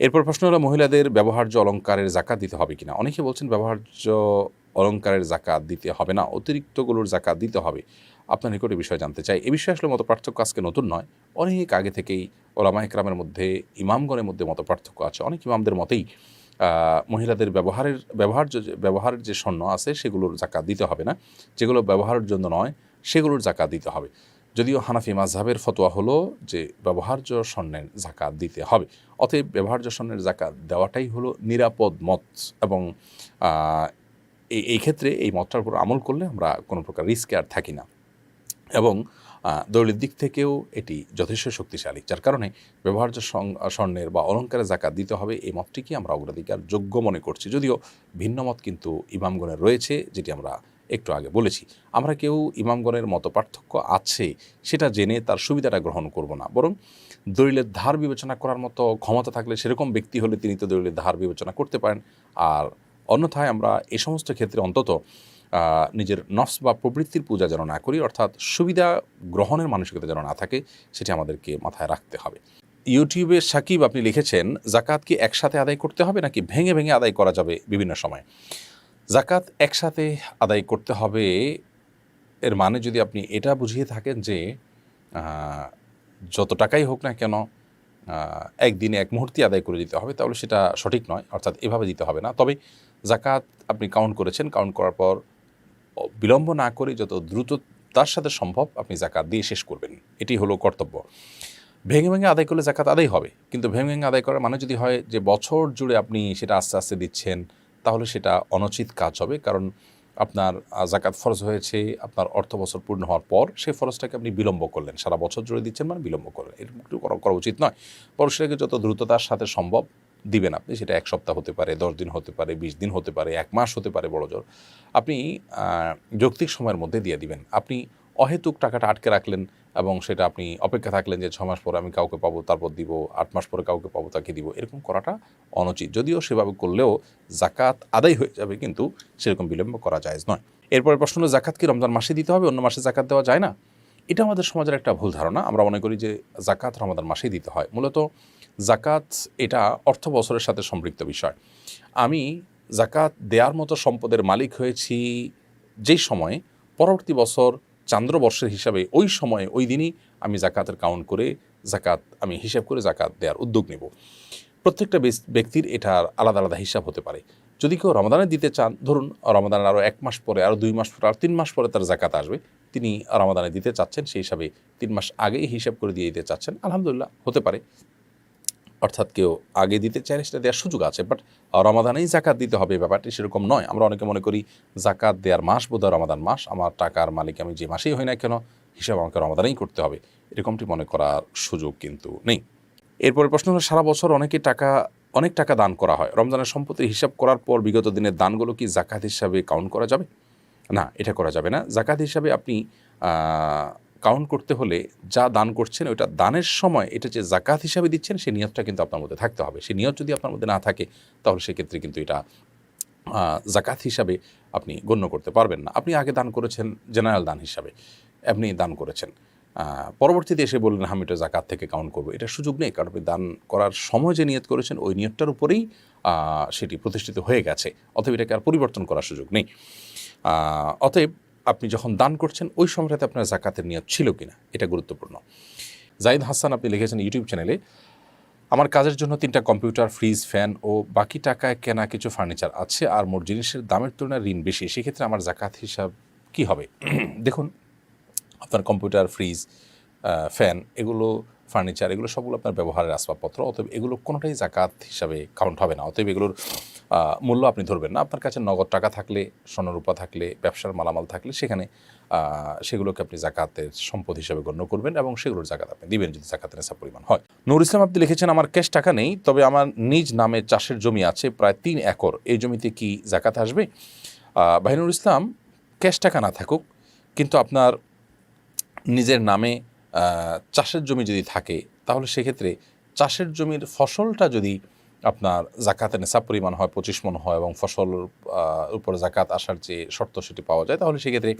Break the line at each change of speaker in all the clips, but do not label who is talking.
এরপর প্রশ্ন হলো মহিলাদের ব্যবহার্য অলংকারের জাকাত দিতে হবে কিনা। অনেকে বলছেন ব্যবহার্য অলংকারের জাকাত দিতে হবে না, অতিরিক্তগুলোর জাকাত দিতে হবে। আপনার নিকট এই বিষয়ে জানতে চাই। এ বিষয়ে আসলে মত পার্থক্য আজকে নতুন নয়, অনেক আগে থেকেই ওলামা ইকরামের মধ্যে, ইমামগণের মধ্যে মত পার্থক্য আছে। অনেক ইমামদের মতেই মহিলাদের ব্যবহারের যে স্বর্ণ আছে সেগুলোর জাকাত দিতে হবে না, যেগুলো ব্যবহারের জন্য নয় সেগুলোর জাকাত দিতে হবে। যদিও হানাফি মাযহাবের ফতোয়া হলো যে ব্যবহার্য স্বর্ণের জাকাত দিতে হবে। অতএব ব্যবহার্য স্বর্ণের জাকাত দেওয়াটাই হলো নিরাপদ মত, এবং এই ক্ষেত্রে এই মতটার উপর আমল করলে আমরা কোনো প্রকার রিস্কে আর থাকি না, এবং দলিলের দিক থেকেও এটি যথেষ্ট শক্তিশালী, যার কারণে ব্যবহার্য স্বর্ণের বা অলঙ্কারের জাকাত দিতে হবে এই মতটিকে আমরা অগ্রাধিকার যোগ্য মনে করছি। যদিও ভিন্ন মত কিন্তু ইমামগণের রয়েছে, যেটি আমরা একটু আগে বলেছি। আমরা কেউ ইমামগণের মত পার্থক্য আছে সেটা জেনে তার সুবিধাটা গ্রহণ করব না, বরং দলিলের ধার বিবেচনা করার মতো ক্ষমতা থাকলে সেরকম ব্যক্তি হলে তিনি তো দলিলের ধার বিবেচনা করতে পারেন। আর অন্যথায় আমরা এই সমস্ত ক্ষেত্রে অন্তত নিজের নফস বা প্রবৃত্তির পূজা যেন না করি, অর্থাৎ সুবিধা গ্রহণের মানসিকতা যেন না থাকে, সেটি আমাদেরকে মাথায় রাখতে হবে। ইউটিউবে সাকিব আপনি লিখেছেন, জাকাত কি একসাথে আদায় করতে হবে নাকি ভেঙে ভেঙে আদায় করা যাবে বিভিন্ন সময়? জাকাত একসাথে আদায় করতে হবে এর মানে যদি আপনি এটা বুঝিয়ে থাকেন যে যত টাকাই হোক না কেন একদিনে এক মুহূর্তে আদায় করে দিতে হবে, তাহলে সেটা সঠিক নয়, অর্থাৎ এভাবে দিতে হবে না। তবে জাকাত আপনি কাউন্ট করেছেন, কাউন্ট করার পর বিলম্ব না করে যত দ্রুত তার সাথে সম্ভব আপনি জাকাত দিয়ে শেষ করবেন, এটি হলো কর্তব্য। ভেঙে ভেঙে আদায় করলে জাকাত আদায় হবে, কিন্তু ভেঙে ভেঙে আদায় করার মানে যদি হয় যে বছর জুড়ে আপনি সেটা আস্তে আস্তে দিচ্ছেন, তাহলে সেটা অনুচিত কাজ হবে। কারণ আপনার জাকাত ফরজ হয়েছে আপনার অর্থ বছর পূর্ণ হওয়ার পর, সেই ফরজটাকে আপনি বিলম্ব করলেন, সারা বছর জুড়ে দিচ্ছেন মানে বিলম্ব করলেন, এরকম একটু করা উচিত নয়। পরে সেটাকে যত দ্রুততার সাথে সম্ভব দিবেন আপনি, সেটা 1 সপ্তাহ হতে পারে, 10 দিন হতে পারে, 20 দিন হতে পারে, 1 মাস হতে পারে, বড় জোর আপনি যৌক্তিক সময়ের মধ্যে দিয়ে দিবেন। আপনি অহেতুক টাকাটা আটকে রাখলেন এবং সেটা আপনি অপেক্ষা থাকলেন যে 6 মাস পরে আমি কাউকে পাবো তারপর দিব, 8 মাস পরে কাউকে পাবো তাকে দিব, এরকম করাটা অনুচিত। যদিও সেভাবে করলেও জাকাত আদায় হয়ে যাবে, কিন্তু সেরকম বিলম্ব করা জায়েজ নয়। এরপরে প্রশ্ন হলো, জাকাত কি রমজান মাসে দিতে হবে, অন্য মাসে জাকাত দেওয়া যায় না? এটা আমাদের সমাজের একটা ভুল ধারণা। আমরা মনে করি যে জাকাত রমাদান মাসেই দিতে হয়। মূলত জাকাত এটা অর্থ বছরের সাথে সম্পৃক্ত বিষয়। আমি জাকাত দেওয়ার মতো সম্পদের মালিক হয়েছি যেই সময়ে, পরবর্তী বছর চান্দ্রবর্ষের হিসাবে ওই সময়ে ওই দিনই আমি জাকাতের কাউন্ট করে জাকাত আমি হিসাব করে জাকাত দেওয়ার উদ্যোগ নেব। প্রত্যেকটা ব্যক্তির এটার আলাদা আলাদা হিসাব হতে পারে। যদি কেউ রমাদানে দিতে চান, ধরুন রমাদানের আরও 1 মাস পরে, আরও 2 মাস পরে, আর 3 মাস পরে তার জাকাত আসবে, তিনি রমাদানে দিতে চাচ্ছেন, সেই হিসাবে 3 মাস আগেই হিসাব করে দিয়ে দিতে চাচ্ছেন, আলহামদুলিল্লাহ, হতে পারে। অর্থাৎ কেউ আগে দিতে চাইলে সেটা দেওয়ার সুযোগ আছে, বাট রমাদানেই জাকাত দিতে হবে ব্যাপারটি সেরকম নয়। আমরা অনেকে মনে করি জাকাত দেওয়ার মাস বোধহয় রমাদান মাস, আমার টাকার মালিক আমি যে মাসেই হই না কেন হিসাব আমাকে রমাদানেই করতে হবে, এরকমটি মনে করার সুযোগ কিন্তু নেই। এরপরে প্রশ্ন হলো, সারা বছর অনেক টাকা দান করা হয়, রমজানের সম্পত্তির হিসাব করার পর বিগত দিনের দানগুলো কি জাকাত হিসাবে কাউন্ট করা যাবে? না, এটা করা যাবে না। জাকাত হিসাবে আপনি কাউন্ট করতে হলে যা দান করছেন ওইটা দানের সময় এটা যে জাকাত হিসাবে দিচ্ছেন সেই নিয়তটা কিন্তু আপনার মধ্যে থাকতে হবে। সেই নিয়ত যদি আপনার মধ্যে না থাকে, তাহলে সেক্ষেত্রে কিন্তু এটা জাকাত হিসাবে আপনি গণ্য করতে পারবেন না। আপনি আগে দান করেছেন জেনারেল দান হিসাবে, আপনি দান করেছেন, পরবর্তীতে এসে বললেন আমি এটা জাকাত থেকে কাউন্ট করবো, এটা সুযোগ নেই। কারণ আপনি দান করার সময় যে নিয়ত করেছেন ওই নিয়তটার উপরেই সেটি প্রতিষ্ঠিত হয়ে গেছে, অতএব এটাকে আর পরিবর্তন করার সুযোগ নেই। অতএব আপনি যখন দান করছেন ওই সময়টাতে আপনার জাকাতের নিয়ত ছিল কিনা এটা গুরুত্বপূর্ণ। জাহিদ হাসান আপনি লিখেছেন ইউটিউব চ্যানেলে, আমার কাজের জন্য 3টা কম্পিউটার, ফ্রিজ, ফ্যান ও বাকি টাকায় কেনা কিছু ফার্নিচার আছে, আর মোট জিনিসের দামের তুলনায় ঋণ বেশি, সেক্ষেত্রে আমার জাকাত হিসাব কি হবে? দেখুন, আপনার কম্পিউটার, ফ্রিজ, ফ্যান, এগুলো ফার্নিচার, এগুলো সবগুলো আপনার ব্যবহারের আসবাবপত্র, অতএব এগুলো কোনোটাই জাকাত হিসাবে কাউন্ট হবে না। অতএব এগুলোর মূল্য আপনি ধরবেন না। আপনার কাছে নগদ টাকা থাকলে, স্বর্ণরূপা থাকলে, ব্যবসার মালামাল থাকলে সেখানে সেগুলোকে আপনি জাকাতের সম্পদ হিসাবে গণ্য করবেন এবং সেগুলোর জাকাত আপনি দিবেন যদি জাকাতের নেশাব পরিমাণ হয়। নূর ইসলাম আপনি লিখেছেন, আমার ক্যাশ টাকা নেই, তবে আমার নিজ নামে চাষের জমি আছে প্রায় 3 একর, এই জমিতে কি জাকাত আসবে? ভাই নূর ইসলাম, ক্যাশ টাকা না থাকুক কিন্তু আপনার নিজের নামে চাষের জমি যদি থাকে, তাহলে সেক্ষেত্রে চাষের জমির ফসলটা যদি আপনার জাকাতের নেশাব পরিমাণ হয়, 25 মণ হয়, এবং ফসলের উপর জাকাত আসার যে শর্ত সেটি পাওয়া যায়, তাহলে সেক্ষেত্রে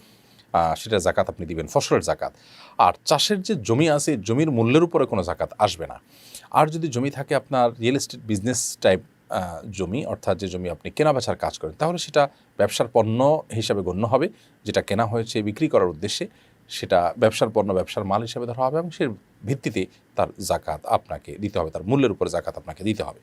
সেটা জাকাত আপনি দিবেন, ফসলের জাকাত। আর চাষের যে জমি আছে জমির মূল্যের উপরে কোনো জাকাত আসবে না। আর যদি জমি থাকে আপনার রিয়েল এস্টেট বিজনেস টাইপ জমি, অর্থাৎ যে জমি আপনি কেনাবেচার কাজ করেন, তাহলে সেটা ব্যবসার পণ্য হিসাবে গণ্য হবে। যেটা কেনা হয়েছে বিক্রি করার উদ্দেশ্যে, সেটা ব্যবসার পণ্য, ব্যবসার মাল হিসাবে ধরা হবে এবং সেই ভিত্তিতে তার জাকাত আপনাকে দিতে হবে, তার মূল্যের উপর জাকাত আপনাকে দিতে হবে।